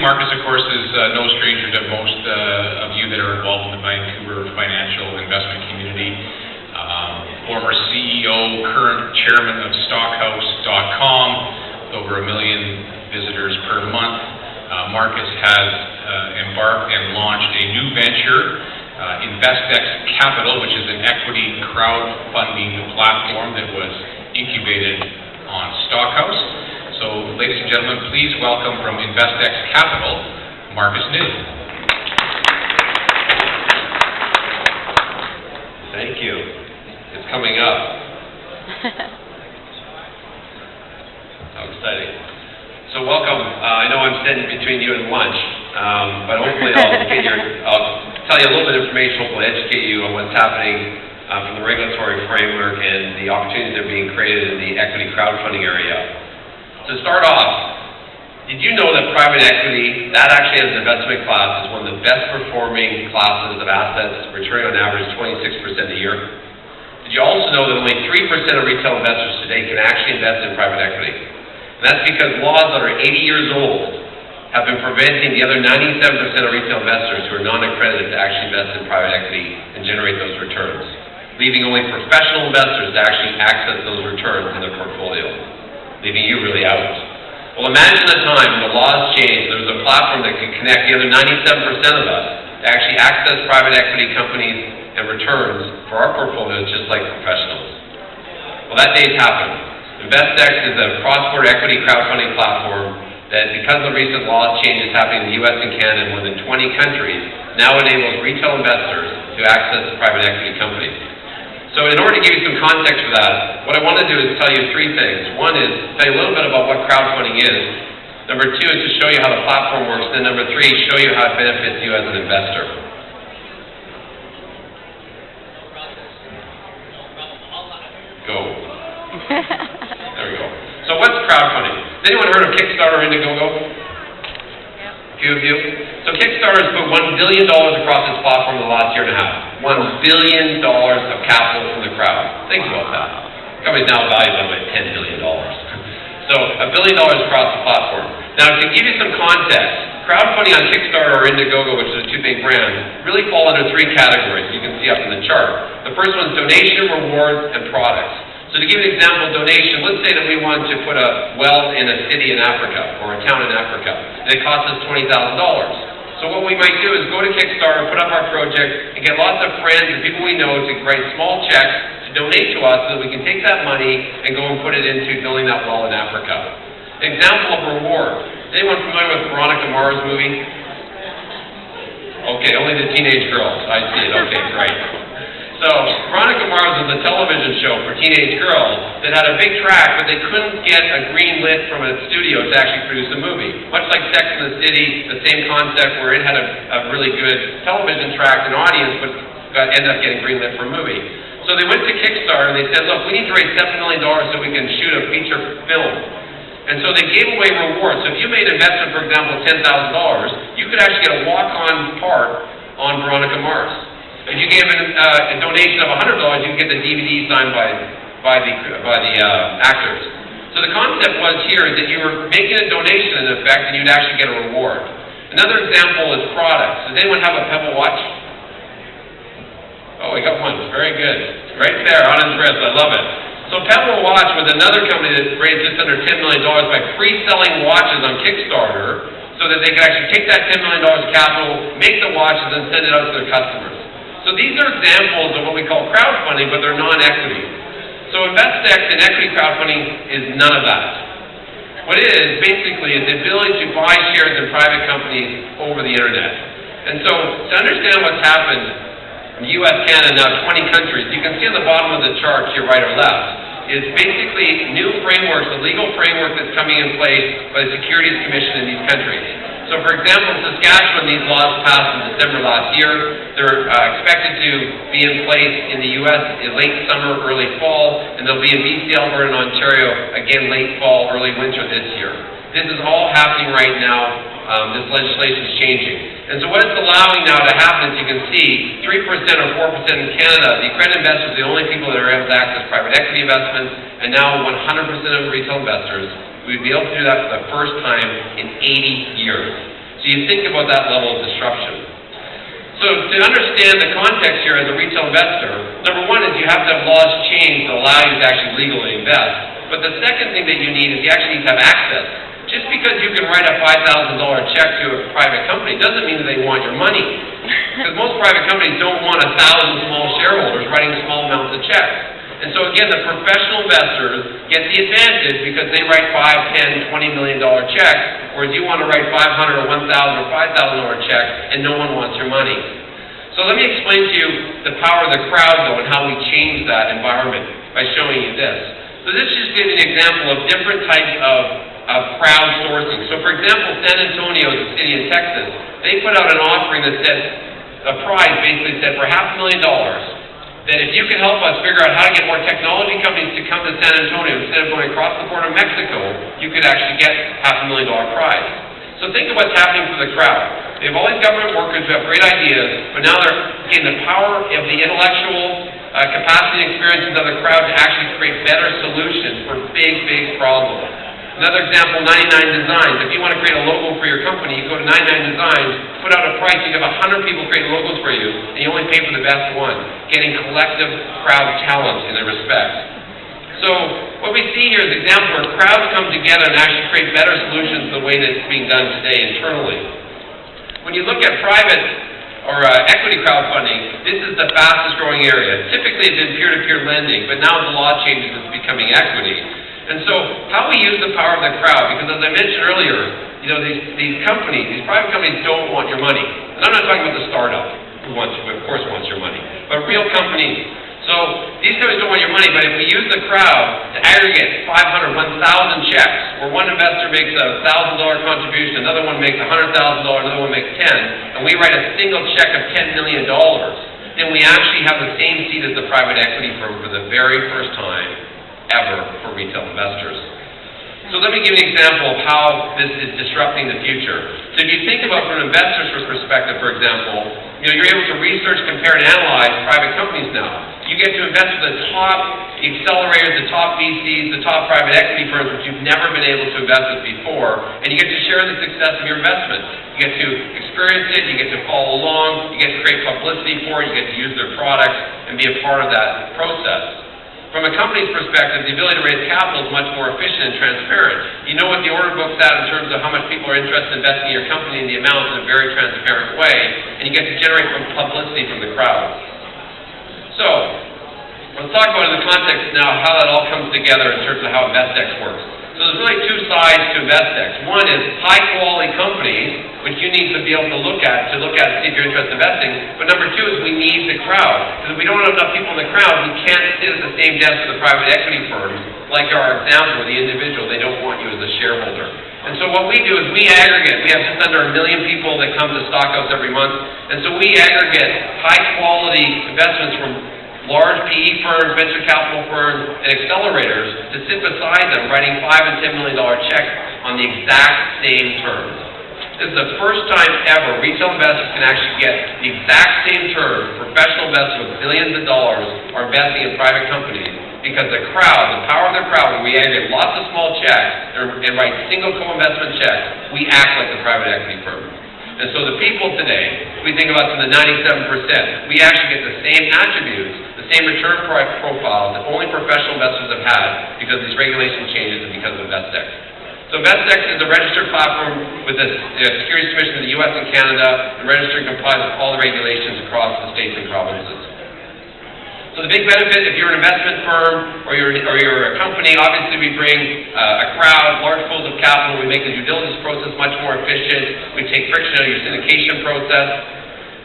Marcus, of course, is no stranger to most of you that are involved in the Vancouver financial investment community. Former CEO, current chairman of Stockhouse.com, with over 1 million visitors per month. Marcus has embarked and launched a new venture, InvestX Capital, which is an equity crowdfunding platform that was incubated on Stockhouse. So, ladies and gentlemen, please welcome from InvestX Capital, Marcus New. Thank you. It's coming up. How exciting. So welcome. I know I'm sitting between you and lunch, but hopefully I'll tell you a little bit of information, hopefully educate you on what's happening from the regulatory framework and the opportunities that are being created in the equity crowdfunding area. To start off, did you know that private equity, that actually as an investment class, is one of the best performing classes of assets, returning on average 26% a year? Did you also know that only 3% of retail investors today can actually invest in private equity? And that's because laws that are 80 years old have been preventing the other 97% of retail investors who are non-accredited to actually invest in private equity and generate those returns, leaving only professional investors to actually access those returns in their portfolio, leaving you really out. Well, imagine a time when the laws changed, there was a platform that could connect the other 97% of us to actually access private equity companies and returns for our portfolios just like professionals. Well, that day's happened. Investex is a cross-border equity crowdfunding platform that, because of the recent law changes happening in the U.S. and Canada in more than 20 countries, now enables retail investors to access private equity companies. So in order to give you some context for that, what I want to do is tell you 3 things. One is tell you a little bit about what crowdfunding is. Number 2 is to show you how the platform works. And then number 3, show you how it benefits you as an investor. Go. There we go. So what's crowdfunding? Has anyone heard of Kickstarter or Indiegogo? A few of you? So Kickstarter has put $1 billion across its platform in the last year and a half. $1 billion of capital from the crowd. Think about that. The company's now valued at like $10 billion. So $1 billion across the platform. Now, to give you some context, crowdfunding on Kickstarter or Indiegogo, which are the 2 big brands, really fall under 3 categories you can see up in the chart. The first one is donation, rewards, and products. So to give you an example of donation, let's say that we want to put a well in a city in Africa, or a town in Africa, and it costs us $20,000. So what we might do is go to Kickstarter, put up our project, and get lots of friends and people we know to write small checks to donate to us so that we can take that money and go and put it into building that well in Africa. An example of reward. Is anyone familiar with Veronica Mars movie? Okay, only the teenage girls. I see it. Okay, great. So, Veronica Mars was a television show for teenage girls that had a big track, but they couldn't get a green lit from a studio to actually produce a movie. Much like Sex and the City, the same concept where it had a really good television track and audience, but ended up getting green lit for a movie. So they went to Kickstarter and they said, look, we need to raise $7 million so we can shoot a feature film. And so they gave away rewards. So if you made an investment, for example, of $10,000, you could actually get a walk-on part on Veronica Mars. If you gave a donation of $100, you could get the DVD signed by the actors. So the concept was here is that you were making a donation in effect, and you'd actually get a reward. Another example is products. Does anyone have a Pebble watch? Oh, we got one. Very good. Right there, on his wrist. I love it. So Pebble Watch was another company that raised just under $10 million by pre-selling watches on Kickstarter, so that they could actually take that $10 million of capital, make the watches, and send it out to their customers. So these are examples of what we call crowdfunding, but they're non-equity. So InvestX and equity crowdfunding is none of that. What it is, basically, is the ability to buy shares in private companies over the internet. And so, to understand what's happened in the U.S., Canada, now 20 countries, you can see on the bottom of the chart to your right or left, is basically new frameworks, a legal framework that's coming in place by the Securities Commission in these countries. So, for example, in Saskatchewan, these laws passed in December last year. They're expected to be in place in the U.S. in late summer, early fall, and they'll be in BC, Alberta, and Ontario, again, late fall, early winter this year. This is all happening right now. This legislation is changing. And so what it's allowing now to happen, as you can see, 3% or 4% in Canada, the accredited investors are the only people that are able to access private equity investments, and now 100% of retail investors, we'd be able to do that for the first time in 80 years. you think about that level of disruption? So to understand the context here as a retail investor, number one is you have to have laws changed that allow you to actually legally invest. But the second thing that you need is you actually need to have access. Just because you can write a $5,000 check to a private company doesn't mean that they want your money. Because most private companies don't want 1,000 small shareholders writing small amounts of checks. And so again, the professional investors get the advantage because they write $5, $10, $20 million checks, whereas you want to write $500 or $1,000 or $5,000 checks, and no one wants your money. So let me explain to you the power of the crowd, though, and how we change that environment by showing you this. So this just gives you an example of different types of crowdsourcing. So for example, San Antonio, the city in Texas, they put out an offering that said, a prize basically said for $500,000, that if you can help us figure out how to get more technology companies to come to San Antonio instead of going across the border of Mexico, you could actually get $500,000 prize. So think of what's happening for the crowd. They have all these government workers who have great ideas, but now they're getting the power of the intellectual capacity and experiences of the crowd to actually create better solutions for big, big problems. Another example, 99 Designs. If you want to create a logo for your company, you go to 99 Designs, put out a price, you have 100 people create logos for you, and you only pay for the best one, getting collective crowd talent in their respect. So what we see here is an example where crowds come together and actually create better solutions the way that it's being done today internally. When you look at private or equity crowdfunding, this is the fastest growing area. Typically it's in peer-to-peer lending, but now the law changes, it's becoming equity. And so how we use the power of the crowd, because as I mentioned earlier, you know, these companies, these private companies don't want your money. And I'm not talking about the startup, who of course wants your money, but real companies. So these companies don't want your money, but if we use the crowd to aggregate 500, 1,000 checks, where one investor makes a $1,000 contribution, another one makes $100,000, another one makes 10, and we write a single check of $10 million, then we actually have the same seat as the private equity firm for the very first time ever for retail investors. So let me give you an example of how this is disrupting the future. So if you think about from an investor's perspective, for example, you know, you're able to research, compare, and analyze private companies now. You get to invest with the top accelerators, the top VCs, the top private equity firms, which you've never been able to invest with before, and you get to share the success of your investment. You get to experience it, you get to follow along, you get to create publicity for it, you get to use their products and be a part of that process. From a company's perspective, the ability to raise capital is much more efficient and transparent. You know what the order book's at in terms of how much people are interested in investing in your company and the amount in a very transparent way, and you get to generate publicity from the crowd. So, let's talk about in the context now how that all comes together in terms of how Investex works. So there's really two sides to Investex. One is high-quality companies, which you need to be able to look at and see if you're interested in investing. But number two is we need the crowd. Because if we don't have enough people in the crowd, we can't sit at the same desk with the private equity firms, like our example with the individual. They don't want you as a shareholder. And so what we do is we aggregate. We have just under 1 million people that come to Stockhouse every month. And so we aggregate high-quality investments from large PE firms, venture capital firms, and accelerators to sit beside them writing $5 and $10 million checks on the exact same terms. This is the first time ever retail investors can actually get the exact same terms. Professional investors with billions of dollars are investing in private companies because the crowd, the power of the crowd, when we aggregate lots of small checks and write single co-investment checks, we act like the private equity firm. And so the people today, we think about to the 97%, we actually get the same attributes, the same return profile that only professional investors have had because of these regulation changes and because of Investex. So Investex is a registered platform with the Securities Commission of the U.S. and Canada, and registered and complies with all the regulations across the states and provinces. So the big benefit, if you're an investment firm or you're a company, obviously we bring a crowd, large pools of capital. We make the due diligence process much more efficient. We take friction out of your syndication process.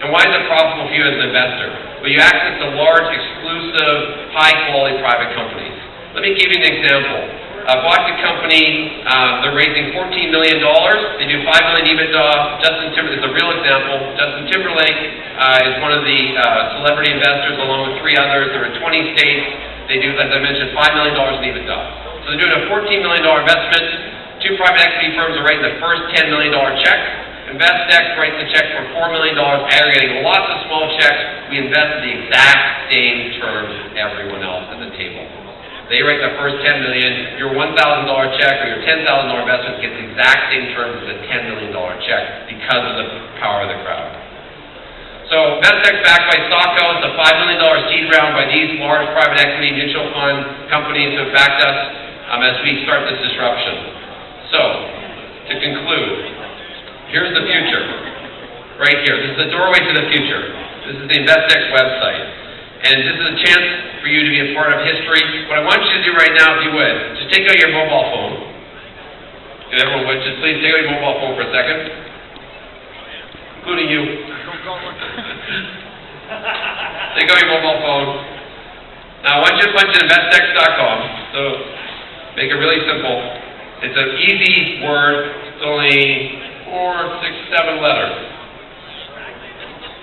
And why is it profitable for you as an investor? Well, you access to large, exclusive, high-quality private companies. Let me give you an example. Bought the company, they're raising $14 million. They do $5 million EBITDA. Justin Timberlake is a real example. Justin Timberlake is one of the celebrity investors along with 3 others. They're in 20 states. They do, as I mentioned, $5 million in EBITDA. So they're doing a $14 million investment. 2 private equity firms are writing the first $10 million check. Investex writes the check for $4 million, aggregating lots of small checks. We invest in the exact same terms as everyone else at the table. They write the first $10 million. Your $1,000 check or your $10,000 investment gets the exact same terms as a $10 million check because of the power of the crowd. So Investex backed by Stockhouse, a $5 million seed round by these large private equity mutual fund companies who have backed us as we start this disruption. So, to conclude, here's the future, right here. This is the doorway to the future. This is the Investex website. And this is a chance for you to be a part of history. What I want you to do right now, if you would, just take out your mobile phone. If everyone would, just please take out your mobile phone for a second. Including you. Take out your mobile phone. Now, I want you to punch in investex.com. So, make it really simple. It's an easy word. It's only 4, 6, 7 letters.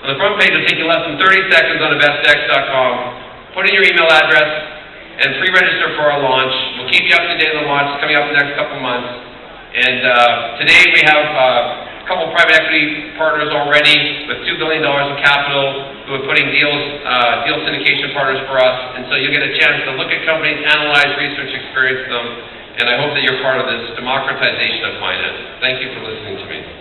On the front page, it'll take you less than 30 seconds on investex.com. Put in your email address and pre-register for our launch. We'll keep you up to date on the launch. It's coming up in the next couple months. And today we have a couple private equity partners already with $2 billion of capital who are putting deal syndication partners for us. And so you'll get a chance to look at companies, analyze, research, experience them. And I hope that you're part of this democratization of finance. Thank you for listening to me.